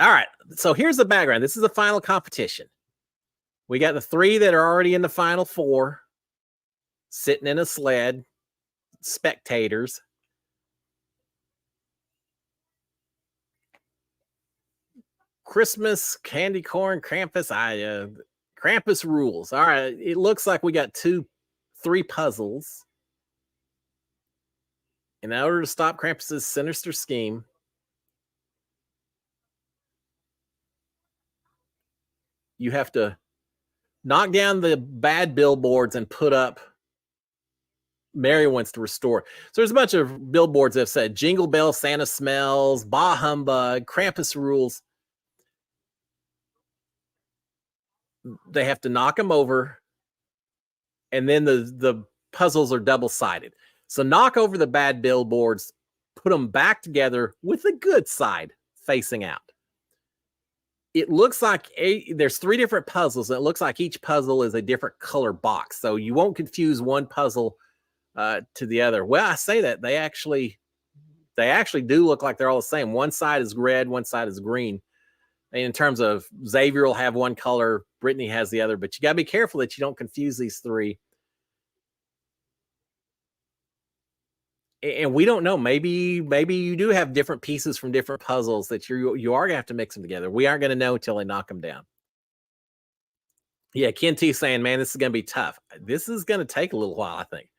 All right. So here's the background. This is the final competition. We got the 3 that are already in the final 4 sitting in a sled, spectators. Christmas, candy corn, Krampus. Krampus rules. All right. It looks like we got 3 puzzles. In order to stop Krampus's sinister scheme, you have to knock down the bad billboards and put up Mary Wants to Restore. So there's a bunch of billboards that have said Jingle Bell, Santa Smells, Bah Humbug, Krampus Rules. They have to knock them over, and then the puzzles are double-sided. So knock over the bad billboards, put them back together with the good side facing out. It looks like there's 3 different puzzles, and it looks like each puzzle is a different color box. So you won't confuse one puzzle to the other. Well, I say that they actually do look like they're all the same. One side is red, one side is green. And in terms of Xavier will have one color, Brittany has the other, but you got to be careful that you don't confuse these 3. And we don't know. Maybe you do have different pieces from different puzzles that you are gonna have to mix them together. We aren't gonna know until they knock them down. Yeah, Ken T saying, man, this is gonna be tough. This is gonna take a little while, I think.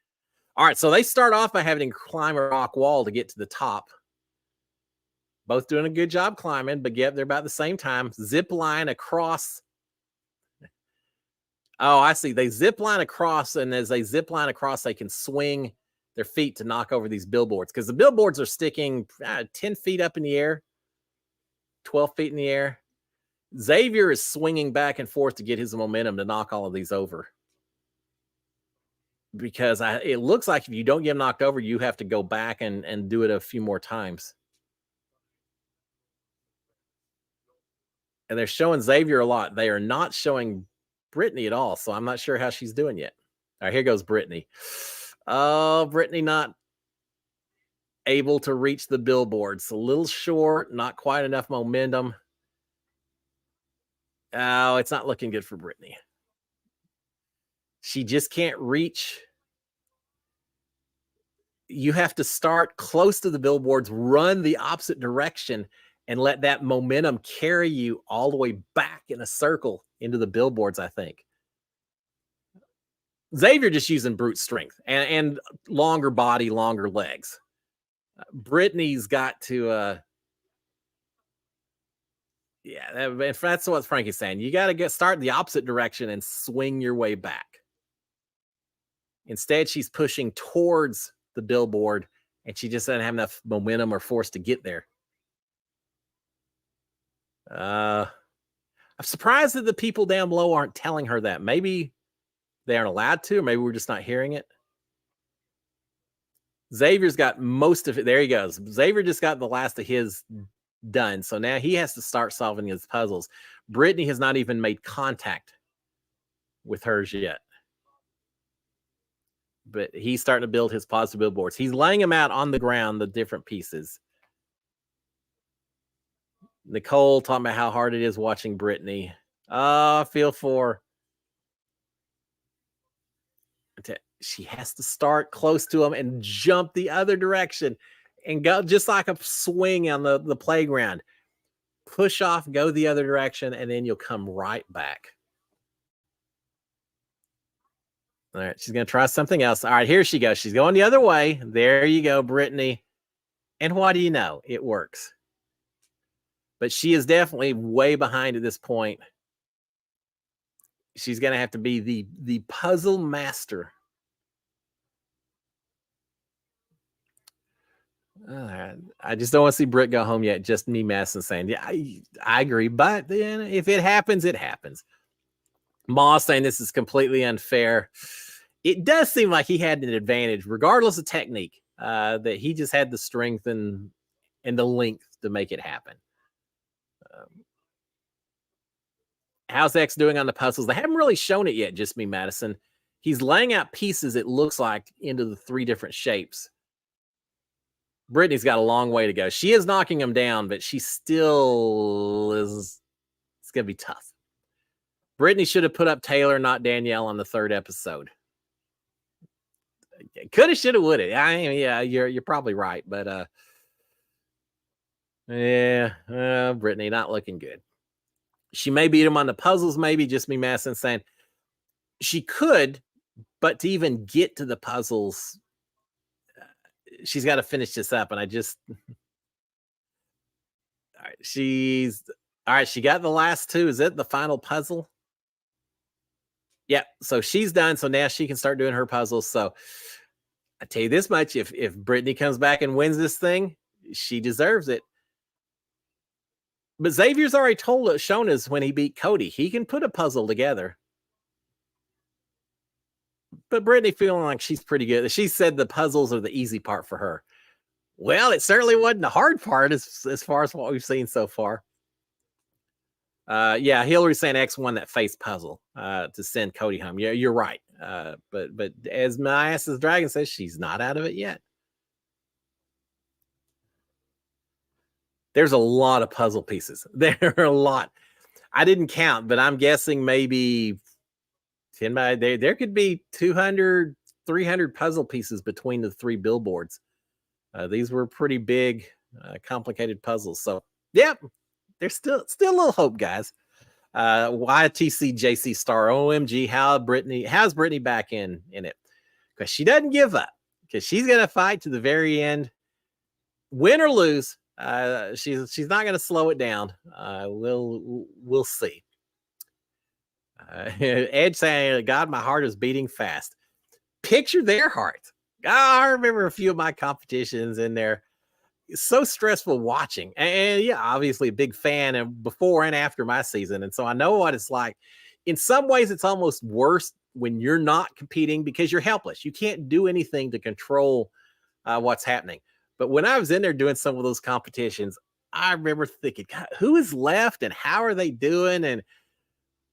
All right, so they start off by having to climb a rock wall to get to the top. Both doing a good job climbing, but yet they're about the same time. Zip line across. Oh, I see. They zip line across, and as they zip line across, they can swing their feet to knock over these billboards, because the billboards are sticking 10 feet up in the air, 12 feet in the air. Xavier is swinging back and forth to get his momentum to knock all of these over, because it looks like if you don't get them knocked over, you have to go back and do it a few more times. And they're showing Xavier a lot. They are not showing Brittany at all, so I'm not sure how she's doing yet. All right, here goes Brittany. Oh, Brittany not able to reach the billboards. A little short, not quite enough momentum. Oh, it's not looking good for Brittany. She just can't reach. You have to start close to the billboards, run the opposite direction, and let that momentum carry you all the way back in a circle into the billboards, I think. Xavier just using brute strength and longer body, longer legs. Brittany's got to, that's what Frankie's saying. You got to start the opposite direction and swing your way back. Instead, she's pushing towards the billboard, and she just doesn't have enough momentum or force to get there. I'm surprised that the people down below aren't telling her that. Maybe they aren't allowed to, or maybe we're just not hearing it. Xavier's got most of it. There he goes. Xavier just got the last of his done. So now he has to start solving his puzzles. Brittany has not even made contact with hers yet. But he's starting to build his positive billboards. He's laying them out on the ground, the different pieces. Nicole talking about how hard it is watching Brittany. I feel for. She has to start close to him and jump the other direction and go just like a swing on the playground. Push off, go the other direction, and then you'll come right back. All right, she's going to try something else. All right, here she goes. She's going the other way. There you go, Brittany. And what do you know? It works. but she is definitely way behind at this point. She's going to have to be the puzzle master. I just don't want to see Britt go home yet. Just me, Madison, saying, yeah, I agree. But then if it happens, it happens. Moss saying this is completely unfair. It does seem like he had an advantage, regardless of technique, that he just had the strength and the length to make it happen. How's X doing on the puzzles? They haven't really shown it yet, just me, Madison. He's laying out pieces, it looks like, into the 3 different shapes. Brittany's got a long way to go. She is knocking him down, but she still is. It's going to be tough. Brittany should have put up Taylor, not Danielle, on the 3rd episode. Coulda, shoulda, woulda. Yeah, you're probably right, but Brittany not looking good. She may beat him on the puzzles, maybe. Just me, Madison, saying she could, but to even get to the puzzles, she's got to finish this up. And I just, all right, she got the last 2. Is it the final puzzle? Yeah, so she's done. So now she can start doing her puzzles. So I tell you this much: if Brittany comes back and wins this thing, she deserves it. But Xavier's already shown us when he beat Cody, he can put a puzzle together. But Brittany feeling like she's pretty good. She said the puzzles are the easy part for her. Well, it certainly wasn't the hard part as far as what we've seen so far. Yeah, Hillary saying X won that face puzzle to send Cody home. Yeah, you're right. But as my ass is dragon says, she's not out of it yet. There's a lot of puzzle pieces. There are a lot. I didn't count, but I'm guessing maybe 10 by there could be 200, 300 puzzle pieces between the 3 billboards. These were pretty big, complicated puzzles. So, yep, there's still a little hope, guys. YTC JC Star OMG, how's Brittany back in it? Because she doesn't give up. Because she's gonna fight to the very end, win or lose. She's not gonna slow it down. We'll see. Edge saying, God, my heart is beating fast. Picture their hearts. I remember a few of my competitions in there. It's so stressful watching. And yeah, obviously a big fan and before and after my season. And so I know what it's like. In some ways, it's almost worse when you're not competing because you're helpless. You can't do anything to control what's happening. But when I was in there doing some of those competitions, I remember thinking, God, who is left and how are they doing? And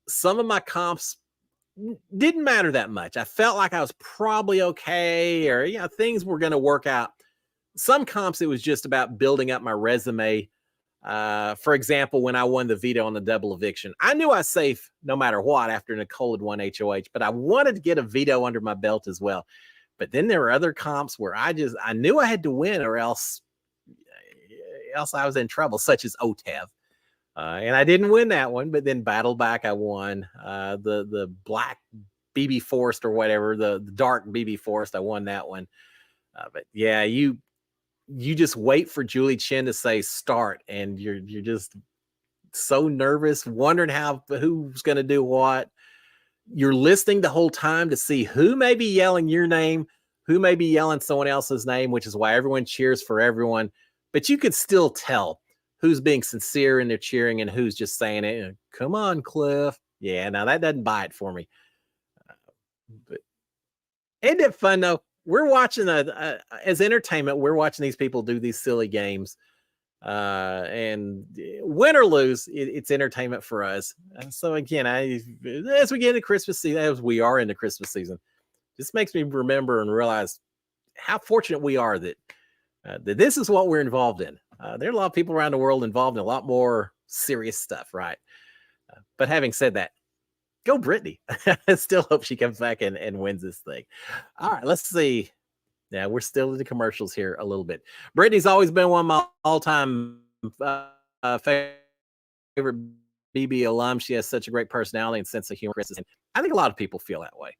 some of my comps didn't matter that much. I felt like I was probably okay, or things were going to work out. Some comps, it was just about building up my resume. For example, when I won the veto on the double eviction, I knew I was safe no matter what after Nicole had won HOH, but I wanted to get a veto under my belt as well. But then there were other comps where I knew I had to win or else I was in trouble, such as OTEV. And I didn't win that one, but then Battle Back, I won. The black BB Forest or whatever, the dark BB Forest, I won that one. But yeah, you just wait for Julie Chen to say start, and you're just so nervous, wondering who's going to do what. You're listening the whole time to see who may be yelling your name, who may be yelling someone else's name, which is why everyone cheers for everyone. But you could still tell who's being sincere in their cheering and who's just saying it. Come on, Cliff. Yeah, now that doesn't buy it for me. But isn't it fun though? We're watching as entertainment. We're watching these people do these silly games, and win or lose, it's entertainment for us. So again, as we get into Christmas season, as we are into Christmas season, this makes me remember and realize how fortunate we are that this is what we're involved in. There are a lot of people around the world involved in a lot more serious stuff, right? But having said that, go Brittany. I still hope she comes back and wins this thing. All right, let's see. Yeah, we're still in the commercials here a little bit. Brittany's always been one of my all-time favorite BB alums. She has such a great personality and sense of humor. And I think a lot of people feel that way.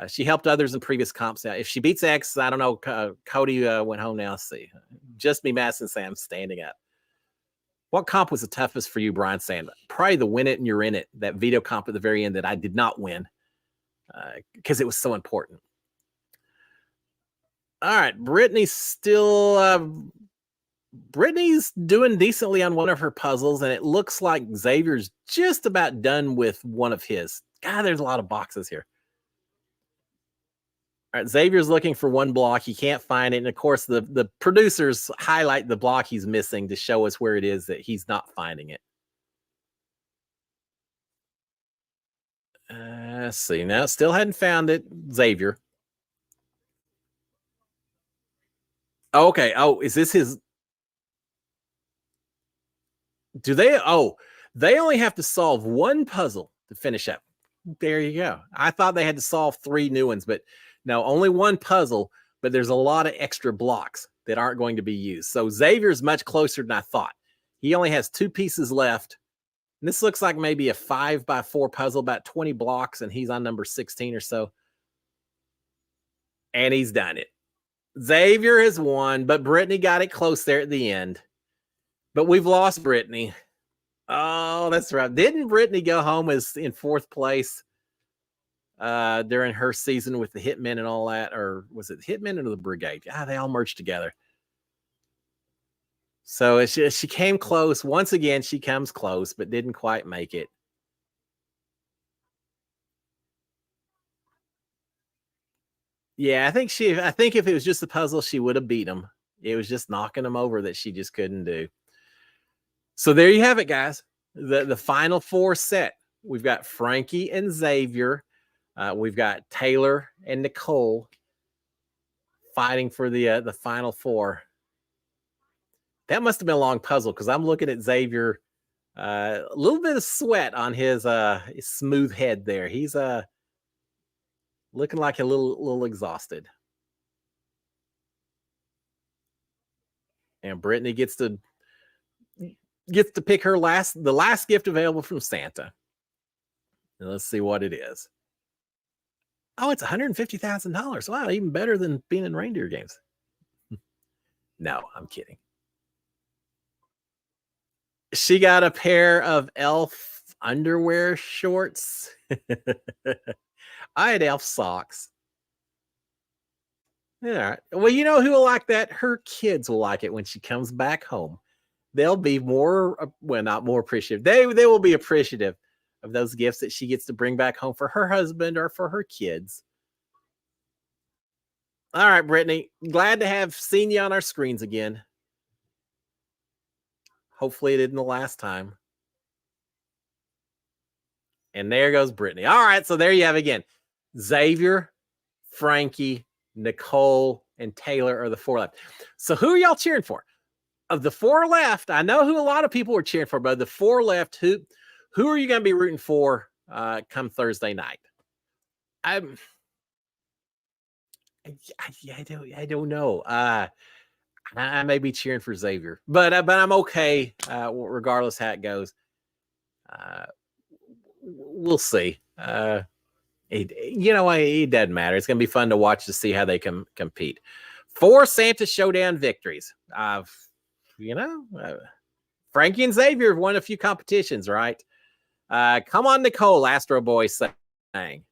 She helped others in previous comps. If she beats X, I don't know. Cody went home now. Let's see. Just me, Madison, Sam standing up. What comp was the toughest for you, Brian Sand? Probably the win it and you're in it. That veto comp at the very end that I did not win because it was so important. All right, Brittany's still. Brittany's doing decently on one of her puzzles, and it looks like Xavier's just about done with one of his. God, there's a lot of boxes here. All right, Xavier's looking for one block. He can't find it. And of course, the producers highlight the block he's missing to show us where it is that he's not finding it. Let's see. Now, still hadn't found it. Xavier. Okay. Oh, is this his? Do they? Oh, they only have to solve one puzzle to finish up. There you go. I thought they had to solve 3 new ones, but no, only one puzzle. But there's a lot of extra blocks that aren't going to be used. So Xavier's much closer than I thought. He only has 2 pieces left. And this looks like maybe a 5x4 puzzle, about 20 blocks, and he's on number 16 or so. And he's done it. Xavier has won, but Brittany got it close there at the end. But we've lost Brittany. Oh, that's right. Didn't Brittany go home as in 4th place during her season with the Hitmen and all that? Or was it Hitmen or the Brigade? They all merged together. So she came close. Once again, she comes close, but didn't quite make it. Yeah, I think if it was just a puzzle, she would have beat him. It was just knocking him over that she just couldn't do. So there you have it, guys. The final 4 set. We've got Frankie and Xavier. We've got Taylor and Nicole fighting for the final 4. That must have been a long puzzle because I'm looking at Xavier. A little bit of sweat on his smooth head there. He's looking like a little exhausted. And Brittany gets to pick the last gift available from Santa. And let's see what it is. Oh, it's $150,000. Wow, even better than being in reindeer games. No, I'm kidding. She got a pair of elf underwear shorts. I had elf socks. Yeah. Well, you know who will like that? Her kids will like it when she comes back home. They'll be not more appreciative. They will be appreciative of those gifts that she gets to bring back home for her husband or for her kids. All right, Brittany. Glad to have seen you on our screens again. Hopefully it isn't the last time. And there goes Brittany. All right, so there you have it again. Xavier, Frankie, Nicole, and Taylor are the 4 left. So who are y'all cheering for? Of the 4 left, I know who a lot of people are cheering for, but the 4 left, who are you going to be rooting for come Thursday night? I don't know. I may be cheering for Xavier, but I'm okay regardless how it goes. We'll see. It doesn't matter. It's going to be fun to watch to see how they can compete. 4 Santa Showdown victories. Frankie and Xavier have won a few competitions, right? Come on, Nicole, Astro Boy saying.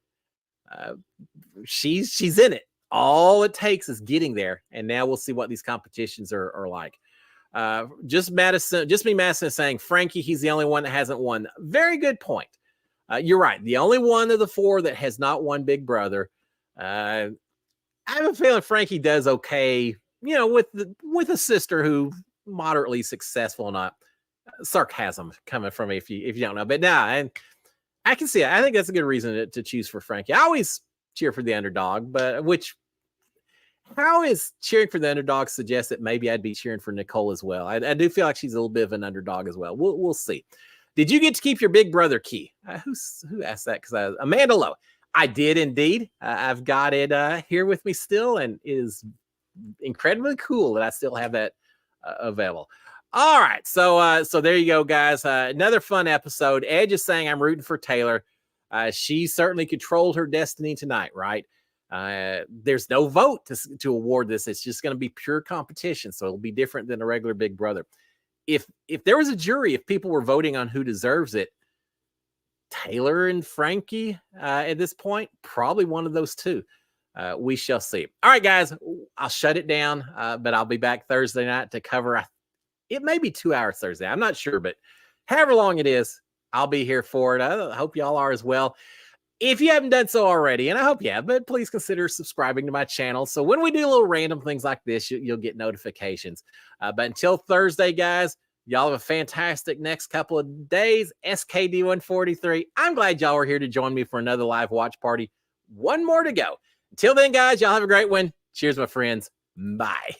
She's in it. All it takes is getting there, and now we'll see what these competitions are like. Just me, Madison saying Frankie, he's the only one that hasn't won. Very good point. You're right. The only one of the 4 that has not won Big Brother. I have a feeling Frankie does okay. With a sister who moderately successful, not sarcasm coming from me if you don't know. But and I can see it. I think that's a good reason to choose for Frankie. I always cheer for the underdog, but how is cheering for the underdog suggests that maybe I'd be cheering for Nicole as well. I do feel like she's a little bit of an underdog as well. We'll see. Did you get to keep your Big Brother key? Who asked that? Because Amanda Lowe. I did indeed. I've got it here with me still, and it is incredibly cool that I still have that available. All right, so there you go, guys. Another fun episode. Edge is saying I'm rooting for Taylor. She certainly controlled her destiny tonight, right? There's no vote to award this. It's just going to be pure competition, so it'll be different than a regular Big Brother. if there was a jury, if people were voting on who deserves it, Taylor and Frankie at this point, probably one of those two. We shall see. All right, guys, I'll shut it down, but I'll be back Thursday night to cover. It may be 2 hours Thursday. I'm not sure, but however long it is, I'll be here for it. I hope y'all are as well. If you haven't done so already, and I hope you have, but please consider subscribing to my channel. So when we do little random things like this, you'll get notifications. But until Thursday, guys, y'all have a fantastic next couple of days. SKD143. I'm glad y'all are here to join me for another live watch party. One more to go. Until then, guys, y'all have a great one. Cheers, my friends. Bye.